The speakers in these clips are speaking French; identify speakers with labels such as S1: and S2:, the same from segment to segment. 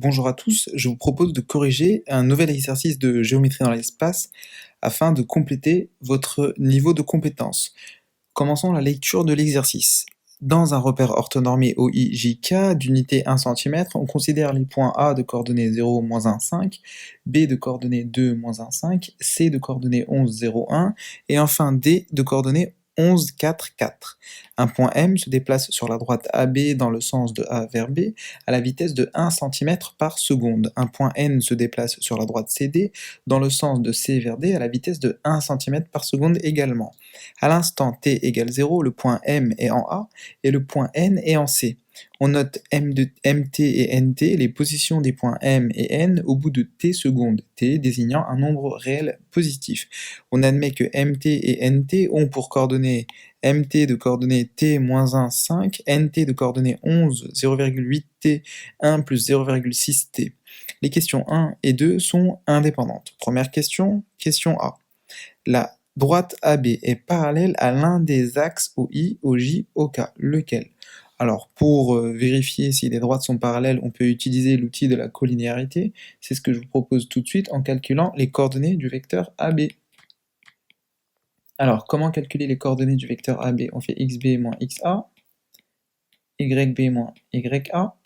S1: Bonjour à tous, je vous propose de corriger un nouvel exercice de géométrie dans l'espace afin de compléter votre niveau de compétence. Commençons la lecture de l'exercice. Dans un repère orthonormé OIJK d'unité 1 cm, on considère les points A de coordonnées 0, -1, 5, B de coordonnées 2, -1, 5, C de coordonnées 11, 0, 1, et enfin D de coordonnées 11, 4, 4. Un point M se déplace sur la droite AB dans le sens de A vers B à la vitesse de 1 cm par seconde. Un point N se déplace sur la droite CD dans le sens de C vers D à la vitesse de 1 cm par seconde également. À l'instant t égale 0, le point M est en A et le point N est en C. On note MT et NT, les positions des points M et N au bout de t secondes, t désignant un nombre réel positif. On admet que MT et NT ont pour coordonnées MT de coordonnées t-1, 5, NT de coordonnées 11, 0,8t, 1 plus 0,6t. Les questions 1 et 2 sont indépendantes. Première question, question A. La droite AB est parallèle à l'un des axes OI, OJ, OK. Lequel? Alors, pour vérifier si les droites sont parallèles, on peut utiliser l'outil de la collinéarité. C'est ce que je vous propose tout de suite en calculant les coordonnées du vecteur AB. Alors, comment calculer les coordonnées du vecteur AB? On fait xb moins xa, yb moins ya,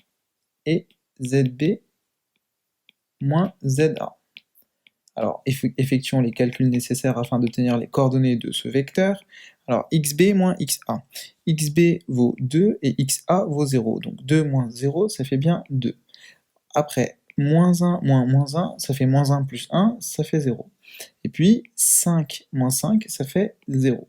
S1: et zb moins za. Alors, effectuons les calculs nécessaires afin d'obtenir les coordonnées de ce vecteur. Alors, xb moins xa. xb vaut 2 et xa vaut 0. Donc 2 moins 0, ça fait bien 2. Après, moins 1 moins moins 1, ça fait moins 1 plus 1, ça fait 0. Et puis, 5 moins 5, ça fait 0.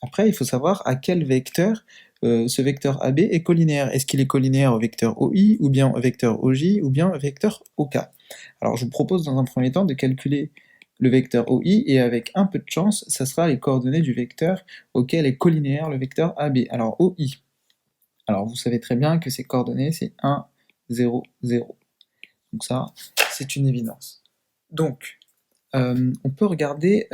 S1: Après, il faut savoir à quel vecteur ce vecteur AB est collinéaire. Est-ce qu'il est collinéaire au vecteur OI, ou bien au vecteur OJ, ou bien au vecteur OK? Alors je vous propose dans un premier temps de calculer le vecteur OI, et avec un peu de chance, ça sera les coordonnées du vecteur auquel est collinéaire le vecteur AB. Alors OI. Alors vous savez très bien que ces coordonnées, c'est 1, 0, 0. Donc ça, c'est une évidence. Donc, on peut regarder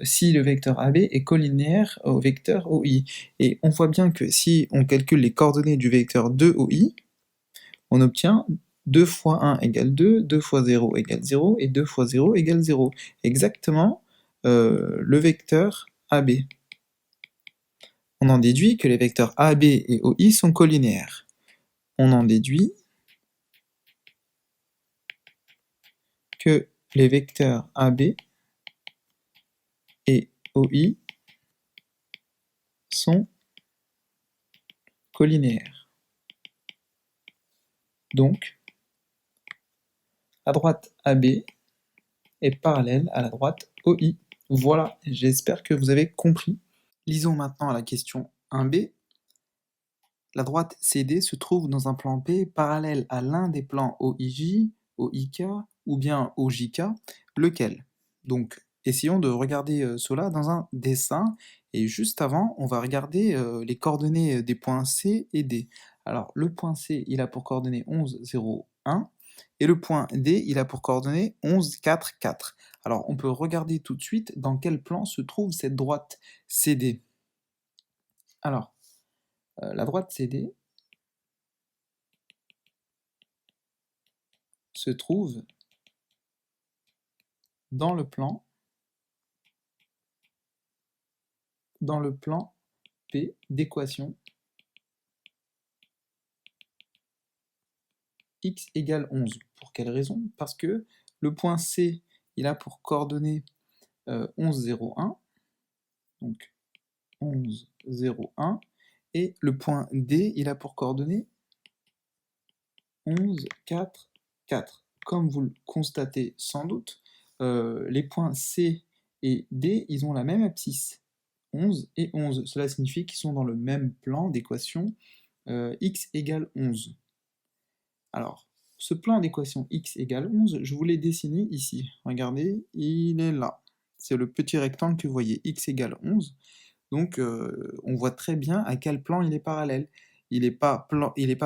S1: si le vecteur AB est collinéaire au vecteur OI. Et on voit bien que si on calcule les coordonnées du vecteur 2OI, on obtient 2 fois 1 égale 2, 2 fois 0 égale 0, et 2 fois 0 égale 0. Exactement le vecteur AB. On en déduit que les vecteurs AB et OI sont collinéaires. On en déduit que les vecteurs AB et OI sont collinéaires. Donc, la droite AB est parallèle à la droite OI. Voilà, j'espère que vous avez compris. Lisons maintenant la question 1b. La droite CD se trouve dans un plan P parallèle à l'un des plans OIJ, OIK ou bien OJK, lequel? Donc, essayons de regarder cela dans un dessin, et juste avant, on va regarder les coordonnées des points C et D. Alors, le point C, il a pour coordonnées 11, 0, 1, et le point D, il a pour coordonnées 11, 4, 4. Alors, on peut regarder tout de suite dans quel plan se trouve cette droite CD. Alors, la droite CD se trouve dans le plan P d'équation x égale 11. Pour quelle raison? Parce que le point C, il a pour coordonnées 11, 0, 1, donc 11, 0, 1, et le point D, il a pour coordonnées 11, 4, 4. Comme vous le constatez sans doute, les points C et D, ils ont la même abscisse, 11 et 11. Cela signifie qu'ils sont dans le même plan d'équation x égale 11. Alors, ce plan d'équation x égale 11, je vous l'ai dessiné ici. Regardez, il est là. C'est le petit rectangle que vous voyez, x égale 11. Donc, on voit très bien à quel plan il est parallèle. Il n'est pas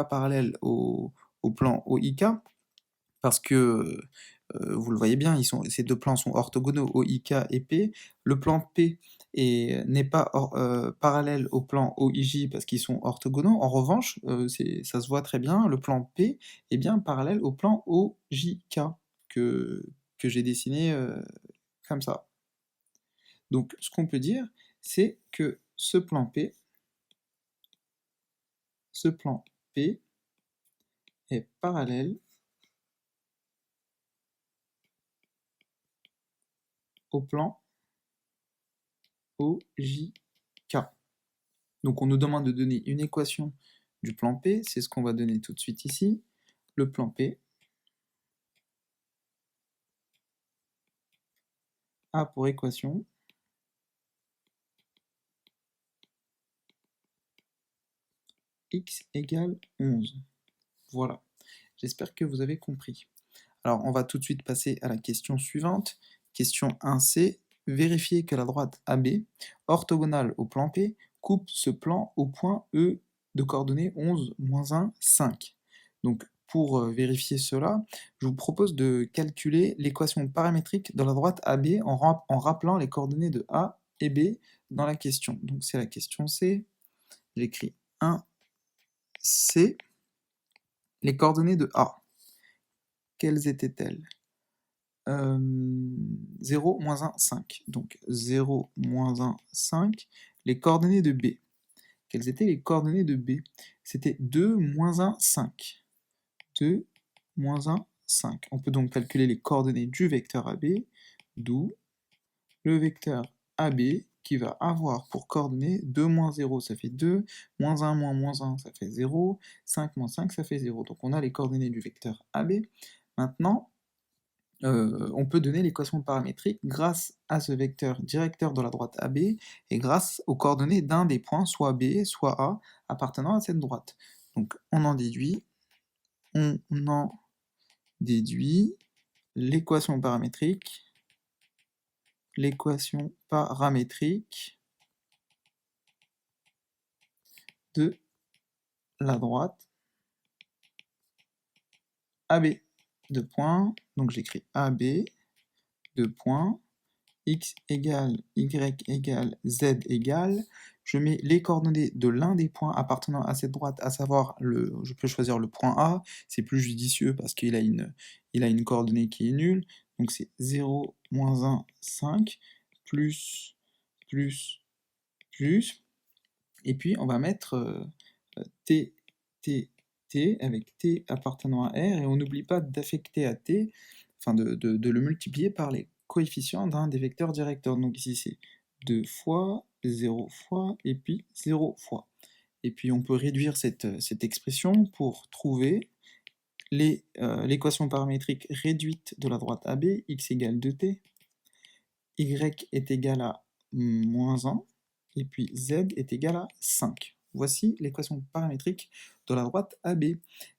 S1: parallèle au plan OIK, parce que, vous le voyez bien, ces deux plans sont orthogonaux, OIK et P. Le plan P et n'est pas parallèle au plan OIJ parce qu'ils sont orthogonaux. En revanche, ça se voit très bien, le plan P est bien parallèle au plan OJK que, que j'ai dessiné comme ça. Donc ce qu'on peut dire, c'est que ce plan P est parallèle au plan OJK. Donc on nous demande de donner une équation du plan P, c'est ce qu'on va donner tout de suite ici. Le plan P a pour équation x égale 11. Voilà, j'espère que vous avez compris. Alors on va tout de suite passer à la question suivante. Question 1C, vérifier que la droite AB, orthogonale au plan P, coupe ce plan au point E de coordonnées 11, moins 1, 5. Donc pour vérifier cela, je vous propose de calculer l'équation paramétrique de la droite AB en rappelant les coordonnées de A et B dans la question. Donc c'est la question C, j'écris 1C, les coordonnées de A. Quelles étaient-elles? 0, moins 1, 5. Donc 0, moins 1, 5. Les coordonnées de B. Quelles étaient les coordonnées de B? C'était 2, moins 1, 5. 2, moins 1, 5. On peut donc calculer les coordonnées du vecteur AB, d'où le vecteur AB qui va avoir pour coordonnées 2 moins 0, ça fait 2, moins 1 moins 1, ça fait 0, 5 moins 5, ça fait 0. Donc on a les coordonnées du vecteur AB. Maintenant, on peut donner l'équation paramétrique grâce à ce vecteur directeur de la droite AB et grâce aux coordonnées d'un des points, soit B, soit A, appartenant à cette droite. Donc on en déduit l'équation paramétrique de la droite AB. Deux points, donc j'écris AB, deux points, x égale, y égale, z égale, je mets les coordonnées de l'un des points appartenant à cette droite, à savoir, je peux choisir le point A, c'est plus judicieux parce qu'il a une coordonnée qui est nulle, donc c'est 0, moins 1, 5, plus, et puis on va mettre t, avec t appartenant à R, et on n'oublie pas d'affecter à t, enfin de le multiplier par les coefficients d'un des vecteurs directeurs. Donc ici c'est 2 fois, 0 fois, et puis 0 fois. Et puis on peut réduire cette expression pour trouver l'équation paramétrique réduite de la droite AB, x égale 2t, y est égal à moins 1, et puis z est égal à 5. Voici l'équation paramétrique de la droite AB.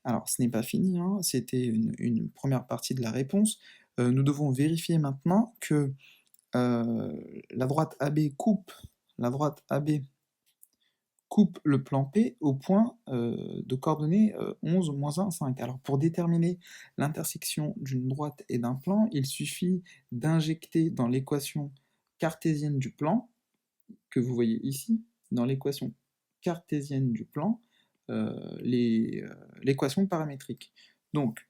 S1: Alors ce n'est pas fini, hein, c'était une première partie de la réponse. Nous devons vérifier maintenant que la droite AB coupe le plan P au point de coordonnées 11, moins 1, 5. Alors pour déterminer l'intersection d'une droite et d'un plan, il suffit d'injecter dans l'équation cartésienne du plan, que vous voyez ici, dans l'équation cartésienne du plan, l'équation paramétrique. Donc,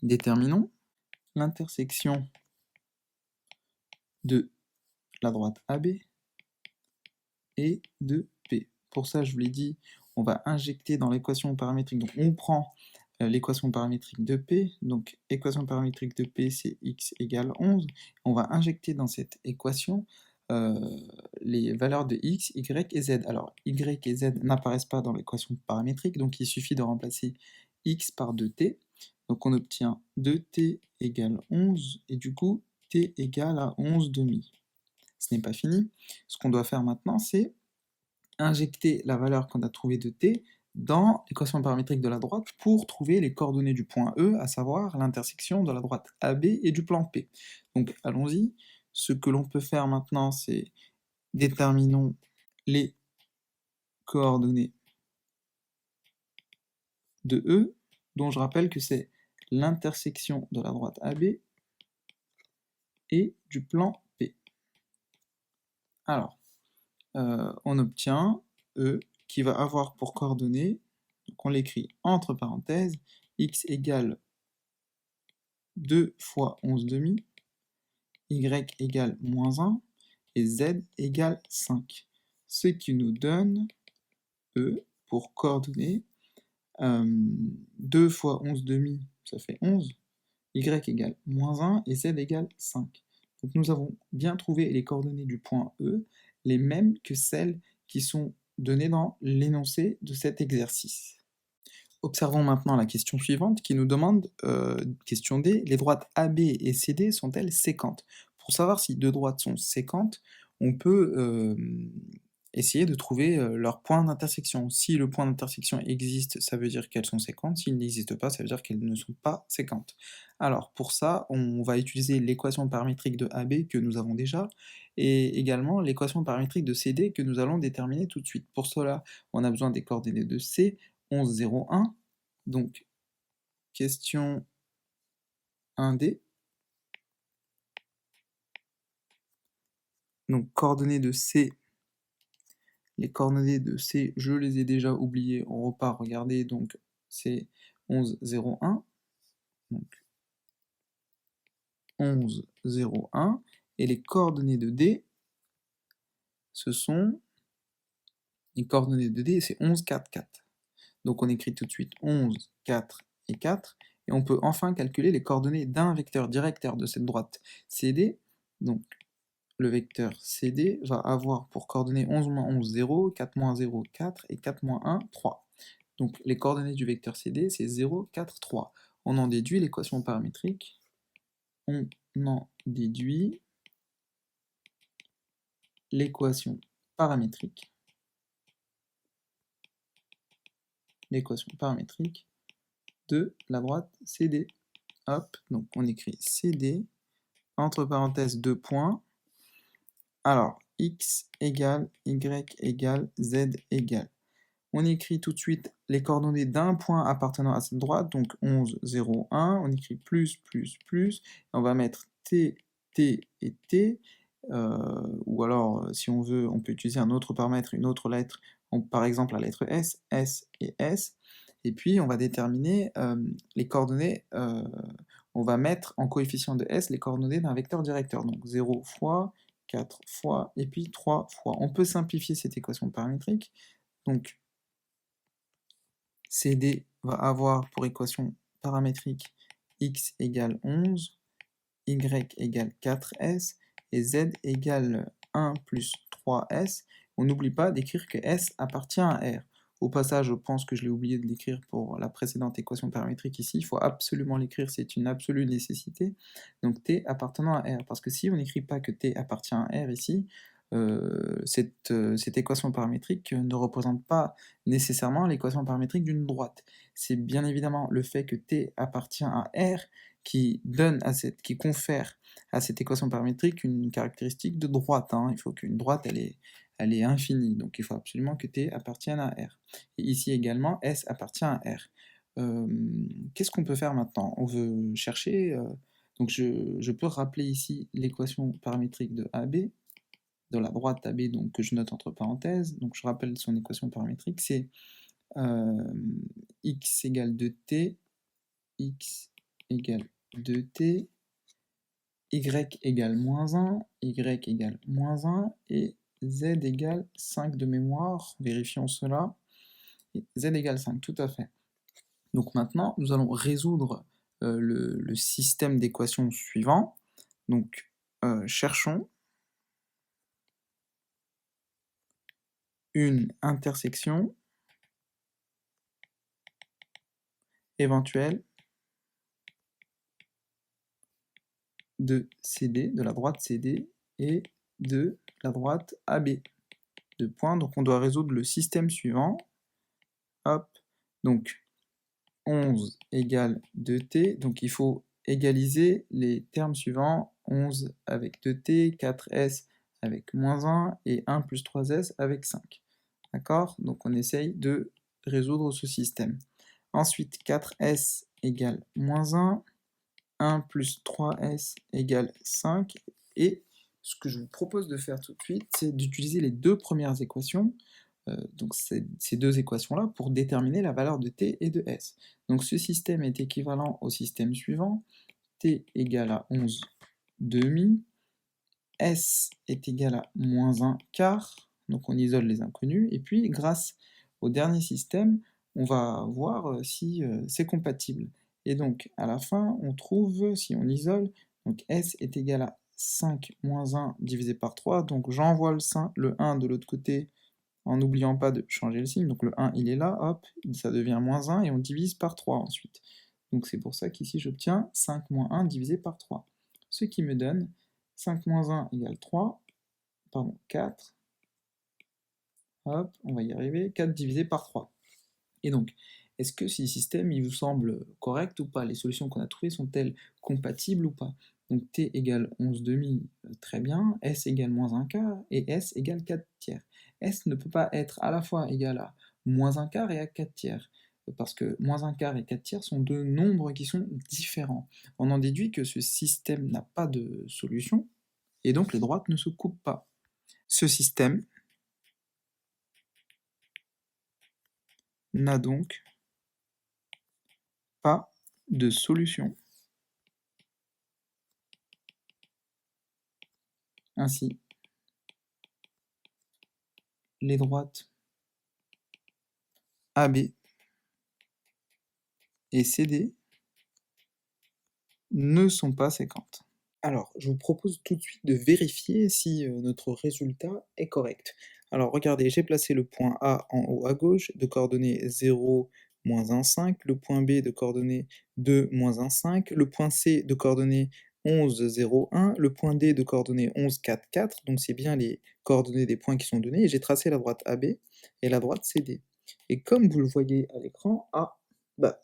S1: déterminons l'intersection de la droite AB et de P. Pour ça, je vous l'ai dit, on va injecter dans l'équation paramétrique, donc on prend l'équation paramétrique de P, donc équation paramétrique de P c'est x égale 11, on va injecter dans cette équation les valeurs de x, y et z. Alors y et z n'apparaissent pas dans l'équation paramétrique, donc il suffit de remplacer x par 2t, donc on obtient 2t égale 11, et du coup t égale à 11 demi. Ce n'est pas fini, ce qu'on doit faire maintenant c'est injecter la valeur qu'on a trouvée de t dans l'équation paramétrique de la droite pour trouver les coordonnées du point E, à savoir l'intersection de la droite AB et du plan P. Donc allons-y, ce que l'on peut faire maintenant c'est déterminons les coordonnées de E, dont je rappelle que c'est l'intersection de la droite AB et du plan P. Alors, on obtient E qui va avoir pour coordonnées, donc on l'écrit entre parenthèses, x égale 2 fois 11 demi, y égale moins 1, et z égale 5. Ce qui nous donne E pour coordonnées 2 fois 11 demi, ça fait 11, y égale moins 1 et z égale 5. Donc nous avons bien trouvé les coordonnées du point E, les mêmes que celles qui sont données dans l'énoncé de cet exercice. Observons maintenant la question suivante qui nous demande, question D, les droites AB et CD sont-elles séquentes? Pour savoir si deux droites sont séquentes, on peut essayer de trouver leur point d'intersection. Si le point d'intersection existe, ça veut dire qu'elles sont séquentes, s'il n'existe pas, ça veut dire qu'elles ne sont pas séquentes. Alors pour ça, on va utiliser l'équation paramétrique de AB que nous avons déjà, et également l'équation paramétrique de CD que nous allons déterminer tout de suite. Pour cela, on a besoin des coordonnées de C, 11, 0, 1, donc question 1D, donc coordonnées de C, les coordonnées de C, je les ai déjà oubliées, on repart regarder, donc c'est 11, 0, 1, donc 11, 0, 1, et les coordonnées de D, ce sont, les coordonnées de D, c'est 11, 4, 4. Donc on écrit tout de suite 11, 4 et 4, et on peut enfin calculer les coordonnées d'un vecteur directeur de cette droite CD. Donc le vecteur CD va avoir pour coordonnées 11 moins 11, 0, 4 moins 0, 4, et 4 moins 1, 3. Donc les coordonnées du vecteur CD, c'est 0, 4, 3. On en déduit l'équation paramétrique. On en déduit l'équation paramétrique. L'équation paramétrique de la droite CD. Hop, donc on écrit CD, entre parenthèses 2 points. Alors, x égale, y égale, z égale. On écrit tout de suite les coordonnées d'un point appartenant à cette droite, donc 11, 0, 1. On écrit plus, plus, plus. On va mettre t, t et t. Ou alors, si on veut, on peut utiliser un autre paramètre, une autre lettre, par exemple la lettre S, S et S. Et puis, on va déterminer les coordonnées, on va mettre en coefficient de S les coordonnées d'un vecteur directeur. Donc 0 fois, 4 fois, et puis 3 fois. On peut simplifier cette équation paramétrique. Donc, CD va avoir pour équation paramétrique x égale 11, y égale 4s, et z égale 1 plus 3s. On n'oublie pas d'écrire que s appartient à R. Au passage, je pense que je l'ai oublié de l'écrire pour la précédente équation paramétrique ici, il faut absolument l'écrire, c'est une absolue nécessité. Donc t appartenant à R, parce que si on n'écrit pas que t appartient à R ici, cette équation paramétrique ne représente pas nécessairement l'équation paramétrique d'une droite. C'est bien évidemment le fait que t appartient à R qui confère à cette équation paramétrique une caractéristique de droite. Il faut qu'une droite, elle est infinie, donc il faut absolument que t appartienne à R. Et ici également, S appartient à R. Qu'est-ce qu'on peut faire maintenant? On veut chercher, donc je peux rappeler ici l'équation paramétrique de AB, de la droite AB, donc que je note entre parenthèses. Donc je rappelle son équation paramétrique, c'est x égale 2t, x égale 2t, y égale moins 1, y égale moins 1, et z égale 5 de mémoire, vérifions cela, et z égale 5, tout à fait. Donc maintenant, nous allons résoudre le système d'équations suivant. Donc cherchons une intersection éventuelle de CD, de la droite CD, et de la droite AB. Deux points, donc on doit résoudre le système suivant. Hop, donc 11 égale 2t, donc il faut égaliser les termes suivants, 11 avec 2t, 4s avec moins 1, et 1 plus 3s avec 5. D'accord? Donc on essaye de résoudre ce système. Ensuite, 4s égale moins 1, 1 plus 3s égale 5, et ce que je vous propose de faire tout de suite, c'est d'utiliser les deux premières équations, donc ces deux équations-là, pour déterminer la valeur de t et de s. Donc ce système est équivalent au système suivant, t égale à 11 demi, s est égal à moins 1 quart, donc on isole les inconnus, et puis grâce au dernier système, on va voir si c'est compatible. Et donc à la fin, on trouve, si on isole, donc s est égal à 5 moins 1 divisé par 3, donc j'envoie le 1 de l'autre côté en n'oubliant pas de changer le signe, donc le 1 il est là, hop, ça devient moins 1 et on divise par 3 ensuite. Donc c'est pour ça qu'ici j'obtiens 5 moins 1 divisé par 3, ce qui me donne 5 moins 1 égale 3, pardon, 4, hop, on va y arriver, 4 divisé par 3. Et donc, est-ce que ce système il vous semble correct ou pas? Les solutions qu'on a trouvées sont-elles compatibles ou pas? Donc t égale 11 demi, très bien, s égale moins 1 quart, et s égale 4 tiers. S ne peut pas être à la fois égal à moins 1 quart et à 4 tiers, parce que moins 1 quart et 4 tiers sont deux nombres qui sont différents. On en déduit que ce système n'a pas de solution, et donc les droites ne se coupent pas. Ce système n'a donc pas de solution. Ainsi, les droites AB et CD ne sont pas séquentes. Alors, je vous propose tout de suite de vérifier si notre résultat est correct. Alors regardez, j'ai placé le point A en haut à gauche, de coordonnées 0, moins 1, 5, le point B de coordonnées 2, moins 1, 5, le point C de coordonnées 11, 0, 1, le point D de coordonnées 11, 4, 4, donc c'est bien les coordonnées des points qui sont donnés, et j'ai tracé la droite AB et la droite CD. Et comme vous le voyez à l'écran,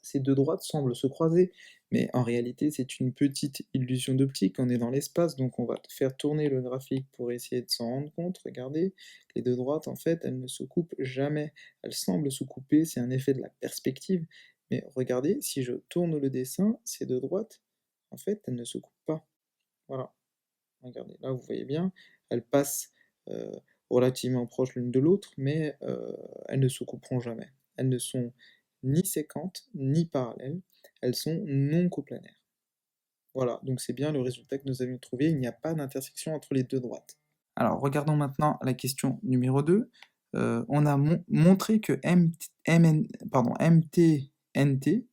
S1: ces deux droites semblent se croiser, mais en réalité, c'est une petite illusion d'optique, on est dans l'espace, donc on va faire tourner le graphique pour essayer de s'en rendre compte. Regardez, les deux droites, en fait, elles ne se coupent jamais. Elles semblent se couper, c'est un effet de la perspective, mais regardez, si je tourne le dessin, ces deux droites, en fait, elles ne se coupent pas. Voilà, regardez, là, vous voyez bien, elles passent relativement proches l'une de l'autre, mais elles ne se couperont jamais. Elles ne sont ni séquentes, ni parallèles, elles sont non coplanaires. Voilà, donc c'est bien le résultat que nous avions trouvé, il n'y a pas d'intersection entre les deux droites. Alors regardons maintenant la question numéro 2. On a montré que MT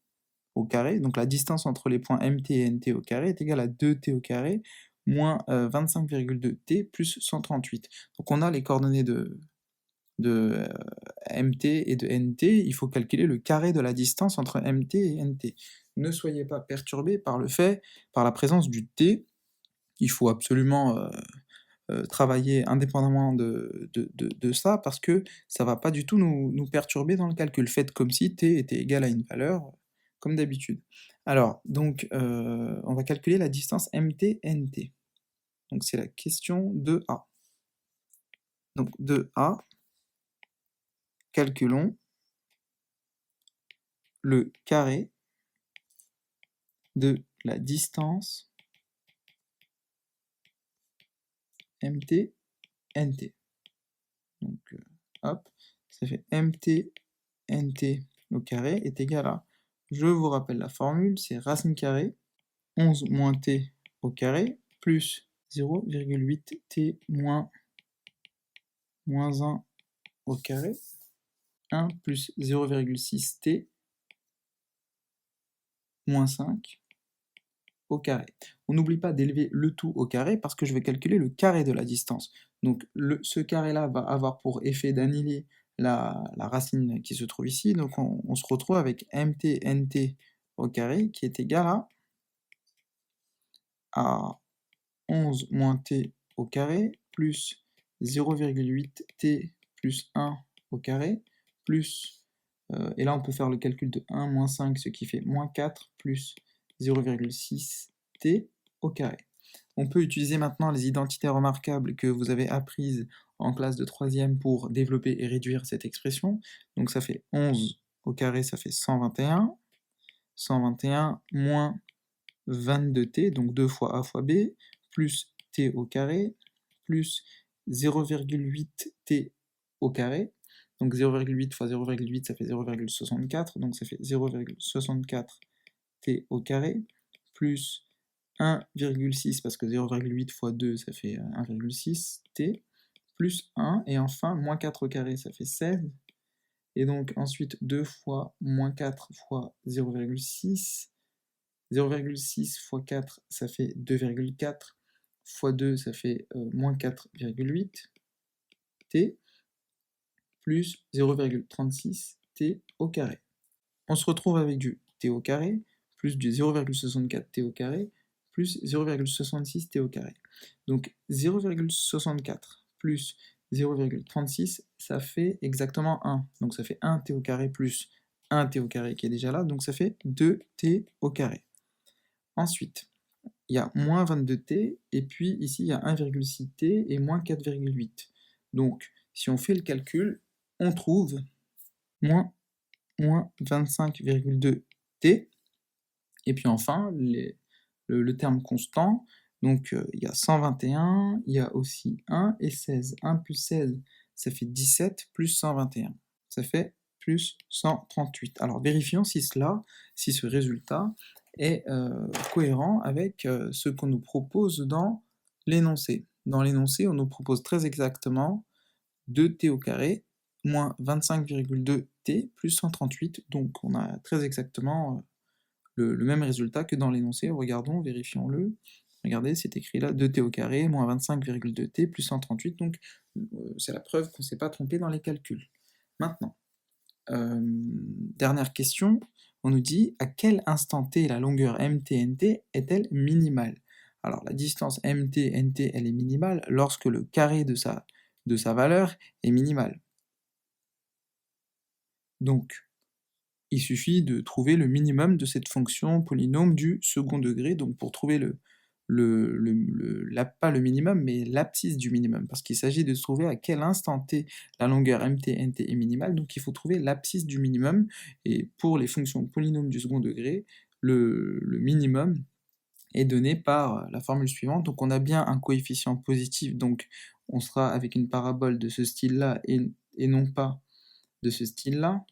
S1: au carré, donc la distance entre les points MT et NT au carré est égale à 2T au carré moins 25,2T plus 138. Donc on a les coordonnées de MT et de NT, il faut calculer le carré de la distance entre MT et NT. Ne soyez pas perturbés par la présence du T, il faut absolument travailler indépendamment de ça, parce que ça va pas du tout nous perturber dans le calcul. Faites comme si T était égal à une valeur, comme d'habitude. Alors, donc, on va calculer la distance MT-NT. Donc c'est la question 2A. Donc 2A, calculons le carré de la distance MT, NT. Donc, hop, ça fait MT, NT au carré est égal à, je vous rappelle la formule, c'est racine carrée, 11 moins T au carré, plus 0,8 T moins 1 au carré, 1 plus 0,6 T moins 5 au carré. On n'oublie pas d'élever le tout au carré parce que je vais calculer le carré de la distance. Donc ce carré-là va avoir pour effet d'annihiler la racine qui se trouve ici, donc on se retrouve avec MT-NT au carré qui est égal à 11 moins T au carré plus 0,8 T plus 1 au carré plus, et là on peut faire le calcul de 1 moins 5, ce qui fait moins 4 plus 0,6 T au carré. On peut utiliser maintenant les identités remarquables que vous avez apprises en classe de 3e pour développer et réduire cette expression. Donc ça fait 11 au carré, ça fait 121. 121 moins 22t, donc 2 fois a fois b, plus t au carré, plus 0,8t au carré. Donc 0,8 fois 0,8, ça fait 0,64, donc ça fait 0,64t au carré, plus 1,6, parce que 0,8 fois 2, ça fait 1,6t, plus 1, et enfin, moins 4 au carré, ça fait 16, et donc ensuite 2 fois moins 4 fois 0,6, 0,6 fois 4, ça fait 2,4, fois 2, ça fait moins 4,8t, plus 0,36t au carré. On se retrouve avec du t au carré, plus du 0,64t au carré, plus 0,66t au carré. Donc 0,64 plus 0,36, ça fait exactement 1. Donc ça fait 1t au carré plus 1t au carré qui est déjà là, donc ça fait 2t au carré. Ensuite, il y a moins 22t, et puis ici il y a 1,6t et moins 4,8. Donc si on fait le calcul, on trouve moins 25,2t, et puis enfin le terme constant, donc il y a 121, il y a aussi 1 et 16. 1 plus 16, ça fait 17, plus 121, ça fait plus 138. Alors vérifions si ce résultat est cohérent avec ce qu'on nous propose dans l'énoncé. Dans l'énoncé, on nous propose très exactement 2t au carré, moins 25,2t, plus 138, donc on a très exactement le même résultat que dans l'énoncé. Regardons, vérifions-le. Regardez, c'est écrit là, 2t au carré, moins 25,2t, plus 138, donc c'est la preuve qu'on ne s'est pas trompé dans les calculs. Maintenant, dernière question, on nous dit à quel instant t la longueur MTNT est-elle minimale? Alors la distance MTNT, elle est minimale lorsque le carré de sa valeur est minimal. Donc, il suffit de trouver le minimum de cette fonction polynôme du second degré, donc pour trouver pas le minimum, mais l'abscisse du minimum, parce qu'il s'agit de trouver à quel instant t la longueur MTNT est minimale, donc il faut trouver l'abscisse du minimum, et pour les fonctions polynômes du second degré, le minimum est donné par la formule suivante. Donc on a bien un coefficient positif, donc on sera avec une parabole de ce style-là, et non pas de ce style-là.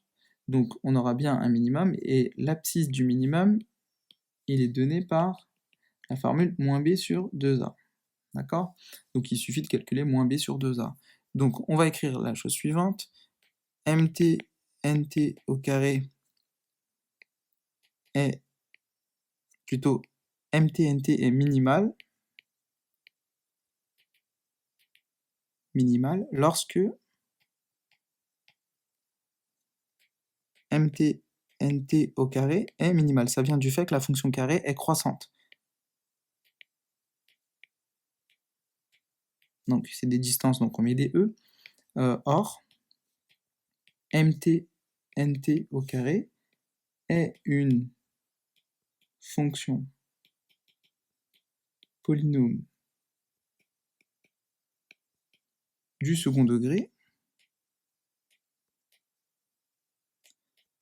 S1: Donc on aura bien un minimum, et l'abscisse du minimum, il est donné par la formule moins b sur 2a. D'accord? Donc il suffit de calculer moins b sur 2a. Donc on va écrire la chose suivante, mt nt au carré est plutôt mtnt est minimal lorsque mtnt au carré est minimal. Ça vient du fait que la fonction carré est croissante. Donc c'est des distances, donc on met des e. Or, mtnt au carré est une fonction polynôme du second degré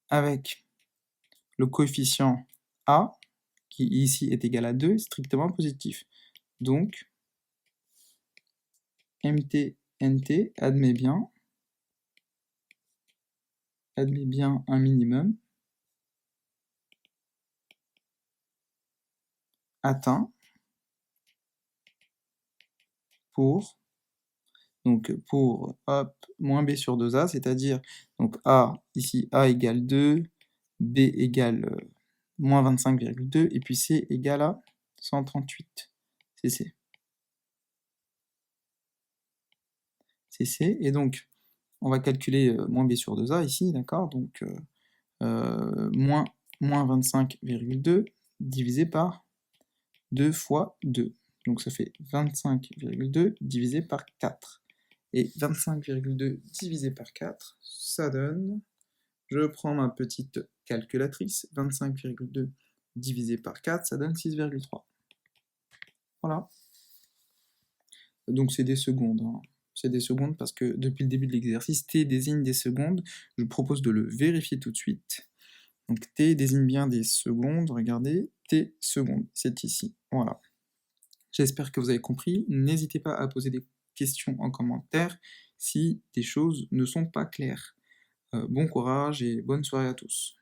S1: avec le coefficient a, qui ici est égal à 2, strictement positif. Donc, mtnt admet bien un minimum atteint pour moins b sur 2a, c'est-à-dire donc a, ici a égale 2, b égale moins 25,2, et puis c égale à 138, cc. Et donc on va calculer moins b sur 2a ici, d'accord, donc moins 25,2 divisé par 2 fois 2. Donc ça fait 25,2 divisé par 4. Et 25,2 divisé par 4, ça donne... Je prends ma petite calculatrice, 25,2 divisé par 4, ça donne 6,3. Voilà. Donc c'est des secondes, hein. C'est des secondes parce que depuis le début de l'exercice, t désigne des secondes. Je vous propose de le vérifier tout de suite. Donc t désigne bien des secondes, regardez, t secondes, c'est ici, voilà. J'espère que vous avez compris, n'hésitez pas à poser des questions en commentaire si des choses ne sont pas claires. Bon courage et bonne soirée à tous.